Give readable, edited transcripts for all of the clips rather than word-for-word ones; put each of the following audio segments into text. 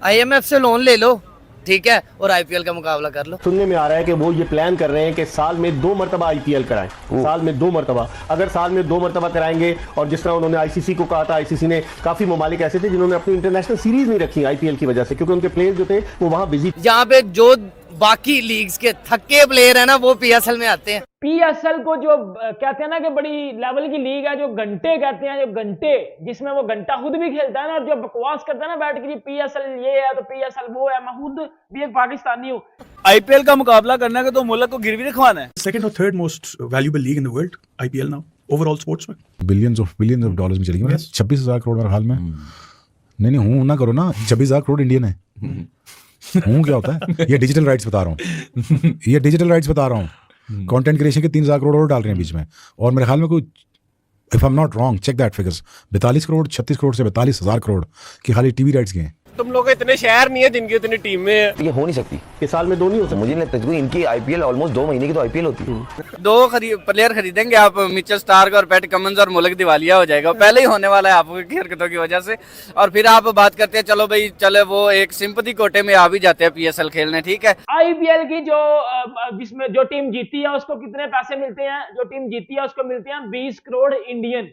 IMF से loan ले लो, ठीक है, और IPL का मुकाबला कर लो। सुनने में आ रहा है कि वो ये प्लान कर रहे हैं कि साल में 2 मरतबा IPL कराएं, साल में 2 मरतबा। अगर साल में 2 मरतबा कराएंगे, और जिस तरह उन्होंने ICC को कहा था, ICC ने काफी ममालिक ऐसे थे जिन्होंने अपनी इंटरनेशनल सीरीज नहीं रखी IPL की वजह से, क्योंकि उनके प्लेयर्स जो थे वो वहां बिजी। यहाँ पे जो बाकी लीग्स के थक्के प्लेयर है ना, वो PSL में आते हैं। PSL को जो कहते हैं ना कि बड़ी लेवल की लीग है, जो घंटे कहते हैं, जो घंटे जिसमें वो घंटा खुद भी खेलता है ना, और जो बकवास करता है ना बैठ के, PSL ये है तो PSL वो है। मैं खुद भी एक पाकिस्तानी हूँ। IPL का मुकाबला करना है तो मुल्क को गिरवी रखवाना है। सेकंड और third most valuable league in the world IPL now overall sports में बिलियंस ऑफ डॉलर्स में चली गई। 26,000 करोड़ मेरे हाल में। नहीं हूँ ना करो ना, 26,000 करोड़ इंडियन है। हूँ क्या होता है? ये डिजिटल राइट्स बता रहा हूँ, ये डिजिटल राइट्स बता रहा हूँ। कंटेंट क्रिएशन के 3,000 करोड़ और डाल रहे हैं बीच में, और मेरे ख्याल में कोई, if I am not wrong, check that figures, 42 crore 36 crore से 42,000 करोड़ की खाली टीवी राइट्स के हैं। तुम लोग इतने शहर नहीं है जिनकी इतनी टीम में है। ये हो नहीं सकती कि साल में 2 नहीं हो सकते। मुझे नहीं लगता, क्योंकि इनकी IPL ऑलमोस्ट 2 महीने की तो IPL होती है। 2 प्लेयर खरीदेंगे आप, मिचेल स्टार्क और पैट कमिंस, और मुल्क दिवालिया हो जाएगा। पहले ही होने वाला है आपकी हरकतों की वजह से। और फिर आप बात करते हैं, चलो भाई चले वो एक सिंपथी कोटे में आ भी जाते हैं PSL खेलने, ठीक है। IPL की जो जिसमें जो टीम जीती है उसको कितने पैसे मिलते हैं? जो टीम जीती है उसको मिलते हैं 20 करोड़ इंडियन।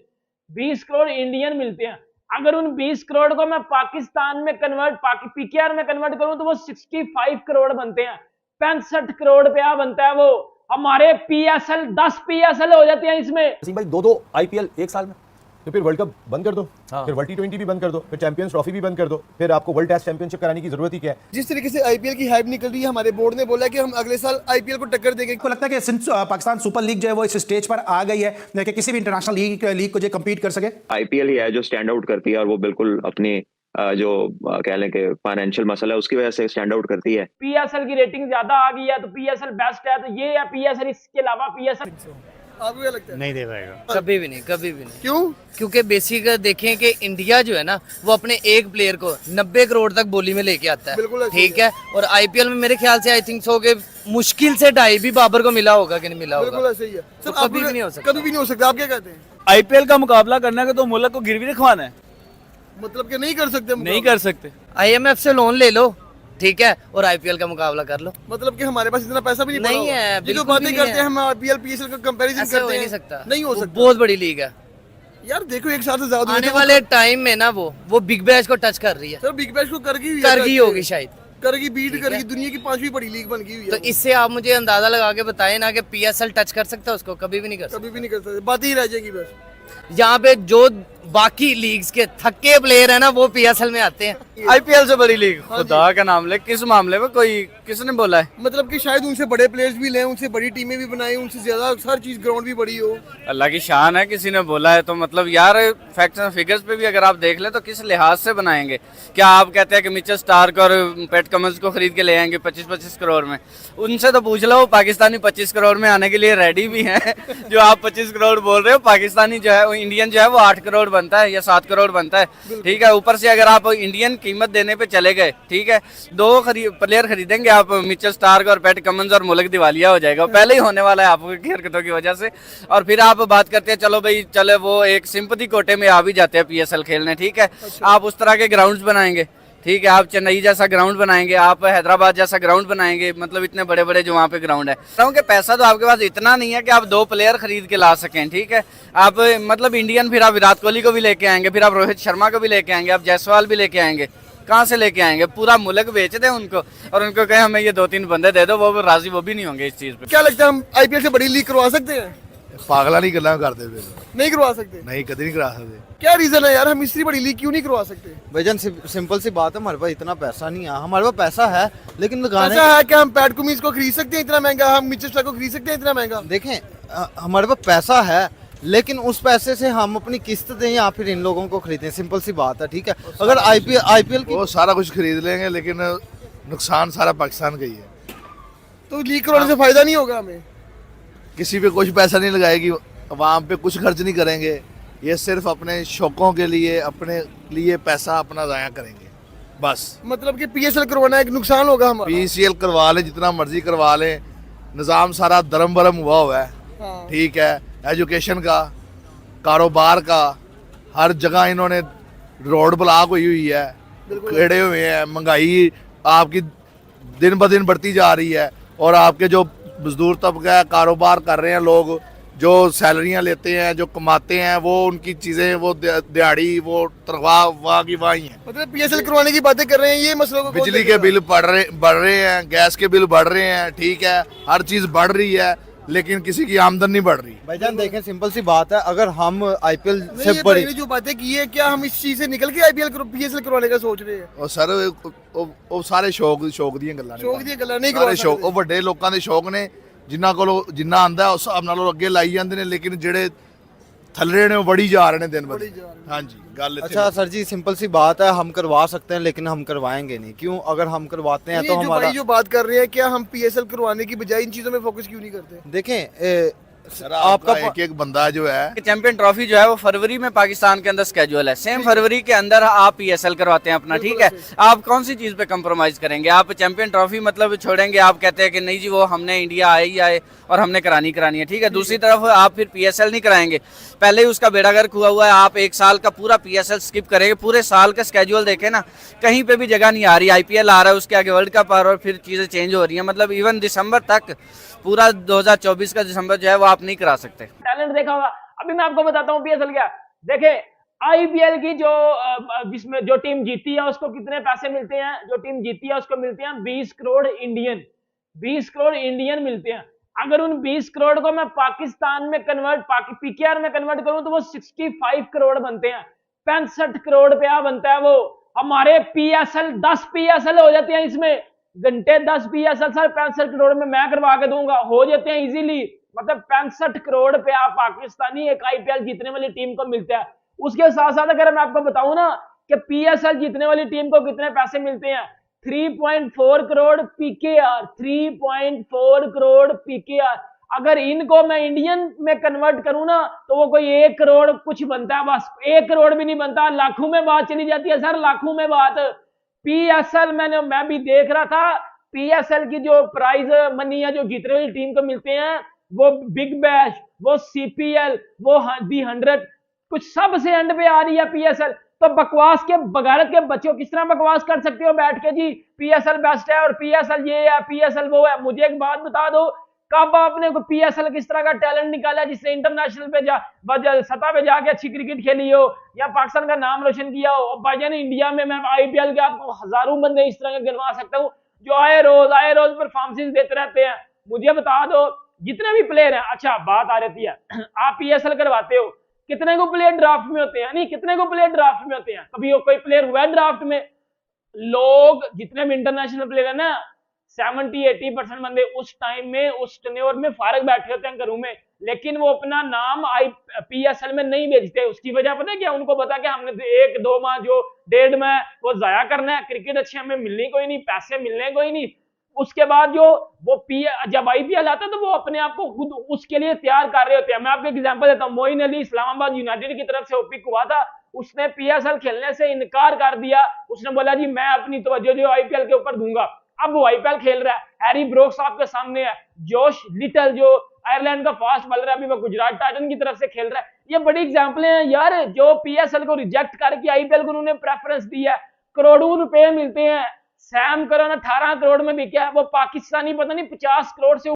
20 करोड़ इंडियन मिलते हैं। अगर उन 20 करोड़ को मैं पाकिस्तान में कन्वर्ट, PKR में कन्वर्ट करूं तो वो 65 करोड़ बनते हैं। 65 करोड़ रुपया बनता है वो। हमारे PSL 10 PSL हो जाते हैं इसमें। भाई 2 IPL एक साल में, तो फिर वर्ल्ड कप बंद कर दो, फिर वर्ल्ड T20 भी बंद कर दो, फिर चैंपियंस ट्रॉफी भी बंद कर दो, फिर आपको वर्ल्ड टेस्ट चैंपियनशिप कराने की जरूरत ही क्या है? जिस तरीके से IPL की हाइप निकल रही है, हमारे बोर्ड ने बोला कि हम अगले साल IPL को टक्कर देंगे। को लगता है कि पाकिस्तान सुपर लीग जो है वो इस स्टेज पर आ गई है कि किसी भी इंटरनेशनल लीग को जो कम्पीट कर सके। IPL ही है जो स्टैंड आउट करती है, और वो बिल्कुल अपनी जो कह लें कि फाइनेंशियल मसला है उसकी वजह से स्टैंड आउट करती है। PSL की रेटिंग ज्यादा आ गई है तो PSL बेस्ट है, तो ये है PSL। इसके अलावा PSL आपको क्या लगता है? नहीं दे पाएगा कभी भी नहीं, कभी भी नहीं। क्यों? क्योंकि बेसिक देखें कि इंडिया जो है ना, वो अपने एक प्लेयर को 90 करोड़ तक बोली में लेके आता है, बिल्कुल ऐसे ठीक है। और IPL में मेरे ख्याल से आई थिंक सो के मुश्किल से 2.5 भी बाबर को मिला होगा कि नहीं मिला होगा। बिल्कुल ऐसे ही है सर। तो कभी भी नहीं हो सकता। कभी भी नहीं हो सकता। आप क्या कहते हैं? IPL का मुकाबला करना है तो मुल्क को गिरवी रखवाना है। मतलब कि नहीं कर सकते? नहीं कर सकते। IMF से लोन ले लो, ठीक है, और IPL का मुकाबला कर लो। मतलब कि हमारे पास इतना पैसा भी नहीं है, ये जो बिल्कुल बातें भी नहीं करते हैं है। हम IPL PSL का कंपैरिजन ऐसे हो करते ही हैं, नहीं सकता। नहीं हो वो सकता। बहुत बड़ी लीग है यार देखो, एक साथ से ज्यादा आने वाले टाइम में ना, वो बिग बैश को टच कर रही है। सर बिग बैश को कर गई होगी शायद, करगी, बीट करगी, दुनिया की 5वीं बड़ी लीग बन गई हुई है। तो इससे आप मुझे अंदाजा लगा के बताएं ना कि PSL टच कर सकता है उसको? कभी भी नहीं कर सकता। कभी भी नहीं कर सकते, बात ही रह जाएगी बस। यहाँ पे जो बाकी लीग्स के थक्के प्लेयर है ना, वो PSL में आते हैं। IPL से बड़ी लीग, खुदा का नाम ले, किस मामले में? कोई किसने बोला है? मतलब कि शायद उनसे बड़े प्लेयर्स भी लें, उनसे बड़ी टीमें भी बनाएं, उनसे ज्यादा हर चीज ग्राउंड भी बड़ी हो। अल्लाह की शान है, किसी ने बोला है तो मतलब यार फैक्ट्स एंड फिगर्स पे भी अगर आप देख ले तो किस लिहाज से बनाएंगे? क्या आप कहते हैं कि मिचेल स्टार्क और पैट कमिंस को खरीद के ले आएंगे 25-25 करोड़ में? उनसे तो पूछ लो, पाकिस्तानी 25 करोड़ में आने के लिए रेडी भी हैं। जो आप 25 करोड़ बोल रहे हो, पाकिस्तानी जो है, इंडियन जो है वो 8 करोड़ बनता है या 7 करोड़ बनता है, ठीक है। ऊपर से अगर आप इंडियन कीमत देने पे चले गए, ठीक है, 2 प्लेयर खरीदेंगे आप, मिचेल स्टार्क और पैट कमिंस, और मुल्क दिवालिया हो जाएगा। पहले ही होने वाला है आपकी हरकतों की वजह से। और फिर आप बात करते हैं, चलो भाई चले वो एक सिंपथी कोटे में आ भी जाते हैं PSL खेलने, ठीक है। आप उस तरह के ग्राउंड्स बनाएंगे, ठीक है, आप चेन्नई जैसा ग्राउंड बनाएंगे, आप हैदराबाद जैसा ग्राउंड बनाएंगे, मतलब इतने बड़े बड़े जो वहाँ पे ग्राउंड है। क्योंकि पैसा तो आपके पास इतना नहीं है कि आप 2 प्लेयर खरीद के ला सकें, ठीक है। आप मतलब इंडियन, फिर आप विराट कोहली को भी लेके आएंगे, फिर आप रोहित शर्मा को भी लेके आएंगे, आप जायसवाल भी लेके आएंगे। कहाँ से लेके आएंगे? पूरा मुल्क बेच दें उनको और उनको कहें हमें ये 2-3 बंदे दे दो, वो राजी वो भी नहीं होंगे इस चीज पे। क्या लगता है हम IPL से बड़ी लीग करवा सकते हैं? पागला नहीं करना करते, नहीं करवा सकते। नहीं कभी नहीं करा सकते। क्या रीजन है यार, हम इतनी बड़ी लीग क्यों नहीं करवा सकते? भाईजान सिंपल सी बात है, हमारे पास इतना पैसा नहीं है। हमारे पास पैसा है लेकिन लगाने ऐसा है कि हम पैट कमिंस को खरीद सकते हैं इतना महंगा, हम मिचेल स्टार्क को खरीद सकते हैं इतना महंगा? देखें, हमारे पास पैसा है लेकिन उस पैसे से हम अपनी किस्त दें या फिर इन लोगों को खरीदें, सिंपल सी बात है, ठीक है। अगर IPL की वो सारा कुछ खरीद लेंगे लेकिन नुकसान सारा पाकिस्तान का ही है। तो लीग करवाने से फायदा नहीं होगा हमें? किसी पे कुछ पैसा नहीं लगाएगी, वहाँ पे कुछ खर्च नहीं करेंगे, ये सिर्फ अपने शौकों के लिए, अपने लिए पैसा अपना ज़ाया करेंगे बस। मतलब कि PSL करवाना एक नुकसान होगा हमारा? PSL करवा लें, जितना मर्जी करवा लें, निज़ाम सारा दरम बरम हुआ हुआ है, ठीक है। एजुकेशन का, कारोबार का, हर जगह इन्होंने रोड ब्लॉक हुई है, खड़े हुए हैं। महंगाई आपकी दिन ब दिन बढ़ती जा रही है और आपके जो मजदूर तबका है, कारोबार कर रहे हैं लोग, जो सैलरियां लेते हैं, जो कमाते हैं, वो उनकी चीजें, वो दिहाड़ी, वो तनख्वाह वहाँ की वहाँ ही है। मतलब पीएसएल करवाने की बातें कर रहे हैं, ये मसलों को बिजली के बिल बढ़ रहे हैं, गैस के बिल बढ़ रहे हैं, ठीक है, हर चीज बढ़ रही है, लेकिन किसी की आमदन नहीं बढ़ रही। भाईजान देखें, सिंपल सी बात है, अगर हम आईपीएल नहीं, से ये बड़ी भाई ने जो बातें की है, क्या हम इस चीज से निकल के आईपीएल पीएसएल करवाने का सोच रहे हैं? और सर ਉਹ ਸਾਰੇ ਸ਼ੌਕ ਦੀਆਂ ਗੱਲਾਂ ਨੇ। ਸ਼ੌਕ ਦੀਆਂ ਗੱਲਾਂ ਨਹੀਂ ਸਾਰੇ ਕਰਵਾ ਸ਼ੌਕ, ਸਕਦੇ। ਉਹ ਵੱਡੇ ਲੋਕਾਂ ਦੇ ਸ਼ੌਕ ਨੇ, ਜਿਨ੍ਹਾਂ ਕੋਲ ਜਿੰਨਾ ਆਂਦਾ ਉਸ ਹਿਸਾਬ ਨਾਲ ਉਹ ਅੱਗੇ ਲਾਈ ਜਾਂਦੇ ਨੇ, ਲੇਕਿਨ ਜਿਹੜੇ ਥੱਲੇ ਨੇ ਉਹ ਵੜੀ ਜਾ ਰਹੇ ਨੇ ਦਿਨ ਬ ਦਿਨ। ਹਾਂਜੀ ਗੱਲ ਇੱਥੇ। अच्छा सर जी, सिंपल सी बात है, हम करवा सकते हैं लेकिन हम करवाएंगे नहीं। क्यों? अगर हम करवाते हैं तो जो हमारा, भाई जो बात कर रहे हैं, क्या हम पीएसएल करवाने की बजाय इन चीजों में फोकस क्यों नहीं करते? देखें सर आपका आपका एक बंदा जो है, चैंपियन ट्रॉफी जो है वो फरवरी में पाकिस्तान के अंदर स्केड्यूल है, सेम फरवरी के अंदर आप पीएसएल करवाते हैं अपना, ठीक है। आप कौन सी चीज़ पे कंप्रोमाइज़ करेंगे? आप चैंपियन ट्रॉफी मतलब छोड़ेंगे, आप कहते हैं कि नहीं जी वो हमने इंडिया आए ही आए और हमने करानी है, ठीक है। दूसरी तरफ आप फिर पीएसएल नहीं कराएंगे, पहले ही उसका बेड़ा गर्क हुआ है। आप एक साल का पूरा पीएसएल स्किप करेंगे, पूरे साल का स्केड्यूल देखें ना, कहीं पे भी जगह नहीं आ रही। आईपीएल आ रहा है, उसके आगे वर्ल्ड कप आ रहा है और फिर चीज़ें चेंज हो रही हैं। मतलब इवन दिसंबर तक, पूरा 2024 का दिसंबर जो है वो आप नहीं करा सकते। टैलेंट देखा होगा। अभी मैं आपको बताता हूँ पीएसएल क्या। देखे, आईपीएल की जो जिसमें जो टीम जीती है उसको कितने पैसे मिलते हैं? जो टीम जीती है उसको मिलते हैं 20 करोड़ इंडियन। 20 करोड़ इंडियन मिलते हैं। अगर उन 20 करोड़ को मैं पाकिस्तान में पीकेआर में कन्वर्ट करूं तो वो 65 करोड़ बनते हैं। 65 करोड़ रुपया बनता है वो। हमारे पीएसएल 10 पीएसएल हो जाते हैं इसमें, घंटे 10 पीएसएल सर 65 करोड़ में मैं करवा के दूंगा, हो जाते हैं इजीली। मतलब 65 करोड़ रुपया पाकिस्तानी एक आईपीएल जीतने वाली टीम को मिलता है। उसके साथ साथ अगर मैं आपको बताऊं ना कि पीएसएल जीतने वाली टीम को कितने पैसे मिलते हैं, 3.4 करोड़ पीकेआर, 3.4 करोड़ पीकेआर। अगर इनको मैं इंडियन में कन्वर्ट करूं ना तो वो कोई 1 करोड़ कुछ बनता है, बस 1 करोड़ भी नहीं बनता, लाखों में बात चली जाती है सर, लाखों में बात। पीएसएल मैं भी देख रहा था, पीएसएल की जो प्राइज मनी है जो जीतने वाली टीम को मिलते हैं, वो बिग बैश, वो सीपीएल, वो दी 100, कुछ सबसे एंड पे आ रही है पीएसएल। तो बकवास के बगारत के बच्चों किस तरह बकवास कर सकते हो बैठ के जी पीएसएल बेस्ट है और पीएसएल ये है, पीएसएल वो है। मुझे एक बात बता दो, कब आपने को पीएसएल किस तरह का टैलेंट निकाला जिसने इंटरनेशनल पे सतह पे जाके अच्छी क्रिकेट खेली हो या पाकिस्तान का नाम रोशन किया हो? भाईजान इंडिया में मैं आईपीएल के आपको हजारों बंदे इस तरह के गिनवा सकता हूँ जो आए रोज परफॉर्मेंस देते रहते हैं। मुझे बता दो जितने भी प्लेयर हैं। अच्छा बात आ रहती है, आप पीएसएल करवाते हो, कितने को प्लेयर ड्राफ्ट में होते हैं? नहीं, कितने को प्लेयर ड्राफ्ट में होते हैं? कभी कोई प्लेयर हुआ है ड्राफ्ट में? लोग जितने भी इंटरनेशनल प्लेयर है ना, 70-80% बंदे उस टाइम में, उस टेन्योर में फारग बैठे होते हैं घरों में, लेकिन वो अपना नाम पीएसएल में नहीं भेजते। उसकी वजह पता है क्या? उनको पता कि हमने 1-2 माह जो 1.5 माह वो जाया करना है, क्रिकेट अच्छी हमें मिलनी कोई नहीं, पैसे मिलने कोई नहीं। उसके बाद जो वो जब आईपीएल आता है तो वो अपने आप को खुद उसके लिए तैयार कर रहे होते हैं। मैं आपको एग्जांपल देता हूँ, मोइन अली इस्लामाबाद यूनाइटेड की तरफ से पिक हुआ था, उसने पीएसएल खेलने से इनकार कर दिया। उसने बोला जी मैं अपनी तवज्जो जो आईपीएल के ऊपर दूंगा। अब वो आईपीएल खेल रहा है, हैरी ब्रोक्स आपके सामने है, जोश लिटल जो आयरलैंड का फास्ट बॉलर है, अभी वो गुजरात टाइटन की तरफ से खेल रहा है। ये बड़ी एग्जांपल हैं यार, जो पीएसएल को रिजेक्ट करके आईपीएल को उन्होंने प्रेफरेंस दी है। करोड़ों रुपए मिलते हैं। सैम करन 18 करोड़ में बिका है, वो पाकिस्तानी पता नहीं 50 करोड़ से